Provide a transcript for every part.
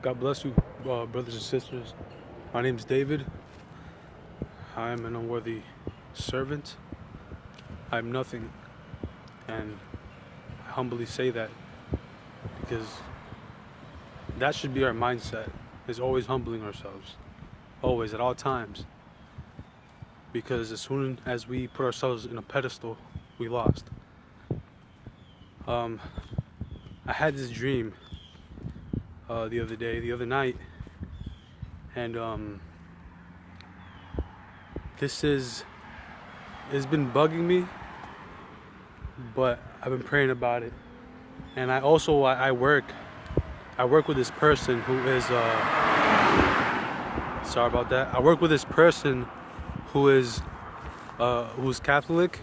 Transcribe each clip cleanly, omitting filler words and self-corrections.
God bless you, brothers and sisters. My name is David. I am an unworthy servant. I am nothing, and I humbly say that because that should be our mindset, is always humbling ourselves, always, at all times. Because as soon as we put ourselves in a pedestal, we lost. I had this dream the other night, and it's been bugging me, but I've been praying about it. And I work with this person who is sorry about that. I work with this person who's Catholic,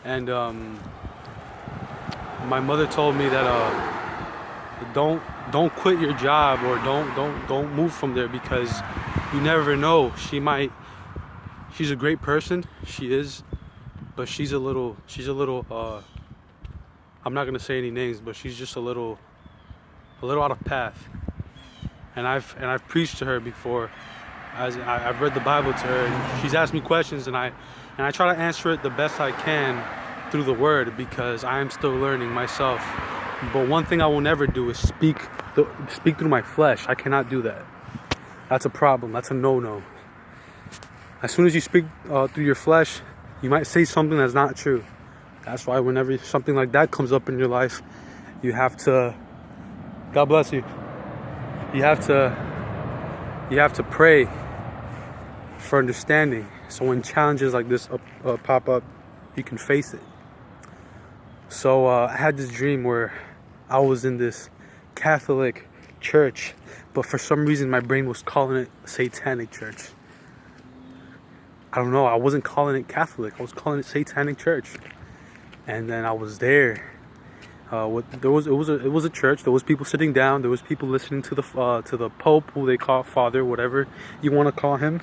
and my mother told me that don't quit your job, or don't move from there, because you never know. She's a great person, she is, but she's a little I'm not gonna say any names, but she's just a little out of path. And I've preached to her before, as I've read the Bible to her, and she's asked me questions, and I try to answer it the best I can through the Word, because I am still learning myself. But one thing I will never do is speak through my flesh. I cannot do that. That's a problem. That's a no-no. As soon as you speak through your flesh, you might say something that's not true. That's why whenever something like that comes up in your life, you have to, God bless you, you have to pray for understanding. So when challenges like this pop up, you can face it. So I had this dream where I was in this Catholic church, but for some reason my brain was calling it satanic church. I don't know, I wasn't calling it Catholic, I was calling it satanic church. And then I was there. It was a church. There was people sitting down. There was people listening to the Pope, who they call Father, whatever you want to call him.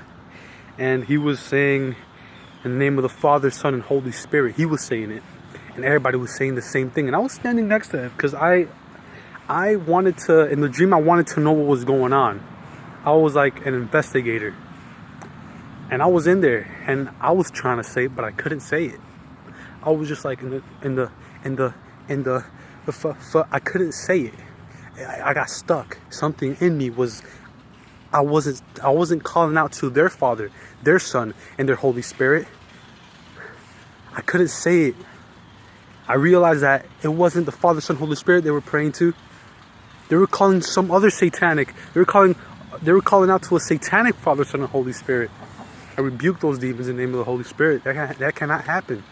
And he was saying, in the name of the Father, Son, and Holy Spirit. He was saying it, and everybody was saying the same thing. And I was standing next to him because I wanted to. In the dream, I wanted to know what was going on. I was like an investigator, and I was in there, and I was trying to say it, but I couldn't say it. I was just like I couldn't say it. I got stuck. Something in me was, I wasn't calling out to their Father, their Son, and their Holy Spirit. I couldn't say it. I realized that it wasn't the Father, Son, Holy Spirit they were praying to. They were calling some other satanic. They were calling out to a satanic Father, Son, and Holy Spirit. I rebuke those demons in the name of the Holy Spirit. That cannot happen.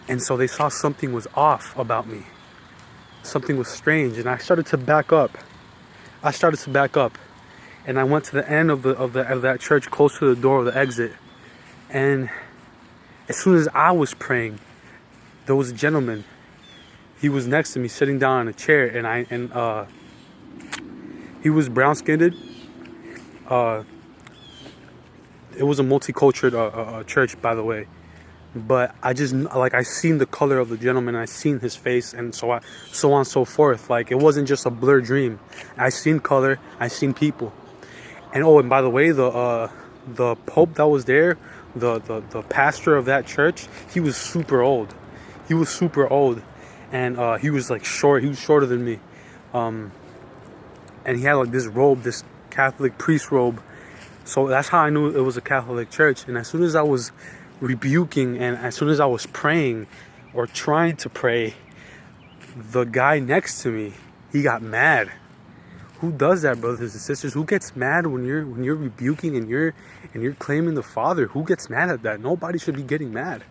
And so they saw something was off about me. Something was strange, and I started to back up. And I went to the end of that church, close to the door of the exit. And as soon as I was praying, there was a gentleman. He was next to me, sitting down in a chair, and he was brown-skinned. It was a multicultural church, by the way. But I seen the color of the gentleman, I seen his face, and so on and so forth. Like, it wasn't just a blurred dream. I seen color, I seen people. And by the way, the Pope that was there, the pastor of that church, he was super old. And he was like short. He was shorter than me. And he had like this robe, this Catholic priest robe. So that's how I knew it was a Catholic church. And as soon as I was rebuking, and as soon as I was praying or trying to pray, the guy next to me, he got mad. Who does that, brothers and sisters? Who gets mad when you're rebuking and you're claiming the Father? Who gets mad at that? Nobody should be getting mad.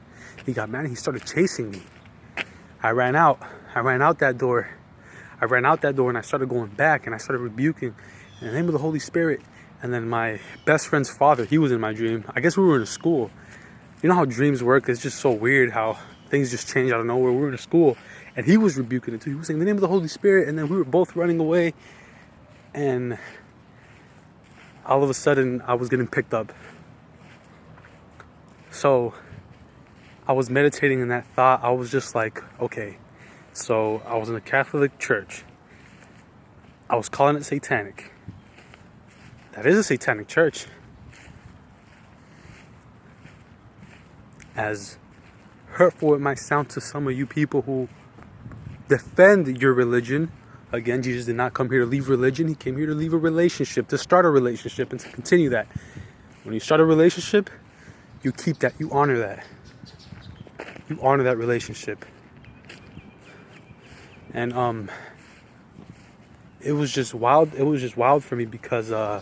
He got mad and he started chasing me. I ran out that door and I started going back, and I started rebuking in the name of the Holy Spirit. And then my best friend's father, he was in my dream. I guess we were in a school. You know how dreams work? It's just so weird how things just change out of nowhere. We were in a school, and he was rebuking it too. He was saying, in the name of the Holy Spirit, and then we were both running away, and all of a sudden, I was getting picked up. So I was meditating in that thought. I was just like, okay, so I was in a Catholic church. I was calling it satanic. That is a satanic church. As hurtful it might sound to some of you people who defend your religion, again, Jesus did not come here to leave religion. He came here to leave a relationship, to start a relationship and to continue that. When you start a relationship, you keep that, you honor that. You honor that relationship. And it was just wild. It was just wild for me because I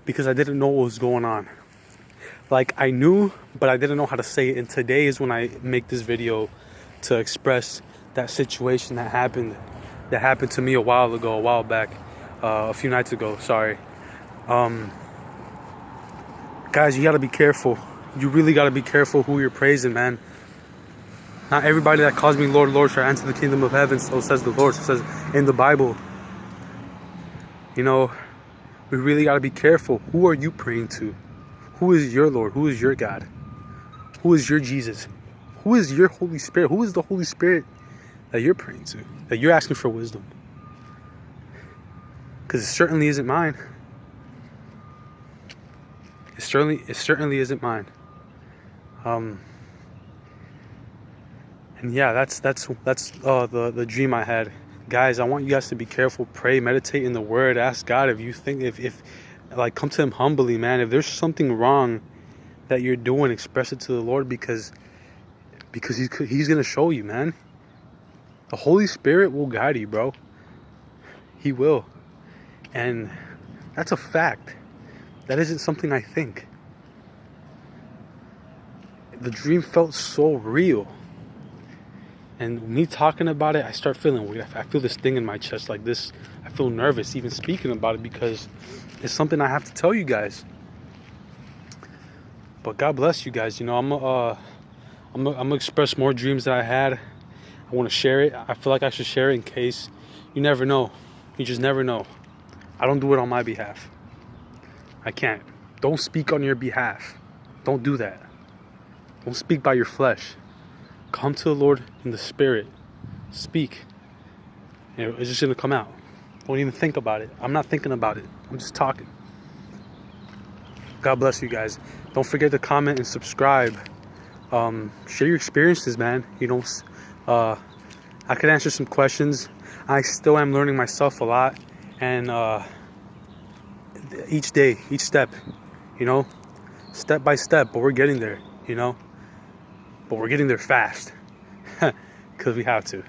didn't know what was going on. Like, I knew, but I didn't know how to say it. And today is when I make this video to express that situation that happened to me a while back, a few nights ago. Sorry. Guys, you gotta be careful. You really gotta be careful who you're praising, man. Not everybody that calls me Lord, Lord shall enter the kingdom of heaven. So says the Lord. So says in the Bible. You know, we really gotta be careful. Who are you praying to? Who is your Lord? Who is your God? Who is your Jesus? Who is your Holy Spirit? Who is the Holy Spirit that you're praying to? That you're asking for wisdom? Because it certainly isn't mine. It certainly isn't mine. And yeah, that's the dream I had. Guys, I want you guys to be careful. Pray, meditate in the Word. Ask God if you think if like, come to Him humbly, man. If there's something wrong that you're doing, express it to the Lord, because He's gonna show you, man. The Holy Spirit will guide you, bro. He will, and that's a fact. That isn't something I think. The dream felt so real. And me talking about it, I start feeling weird. I feel this thing in my chest like this. I feel nervous even speaking about it because it's something I have to tell you guys. But God bless you guys. You know, I'm gonna express more dreams that I had. I want to share it. I feel like I should share it in case. You never know. You just never know. I don't do it on my behalf. I can't. Don't speak on your behalf. Don't do that. Don't speak by your flesh. Come to the Lord in the Spirit. Speak. And it's just going to come out. Don't even think about it. I'm not thinking about it. I'm just talking. God bless you guys. Don't forget to comment and subscribe. Share your experiences, man. You know, I could answer some questions. I still am learning myself a lot. And each day, each step, you know, step by step. But we're getting there, you know. But we're getting there fast. Because we have to.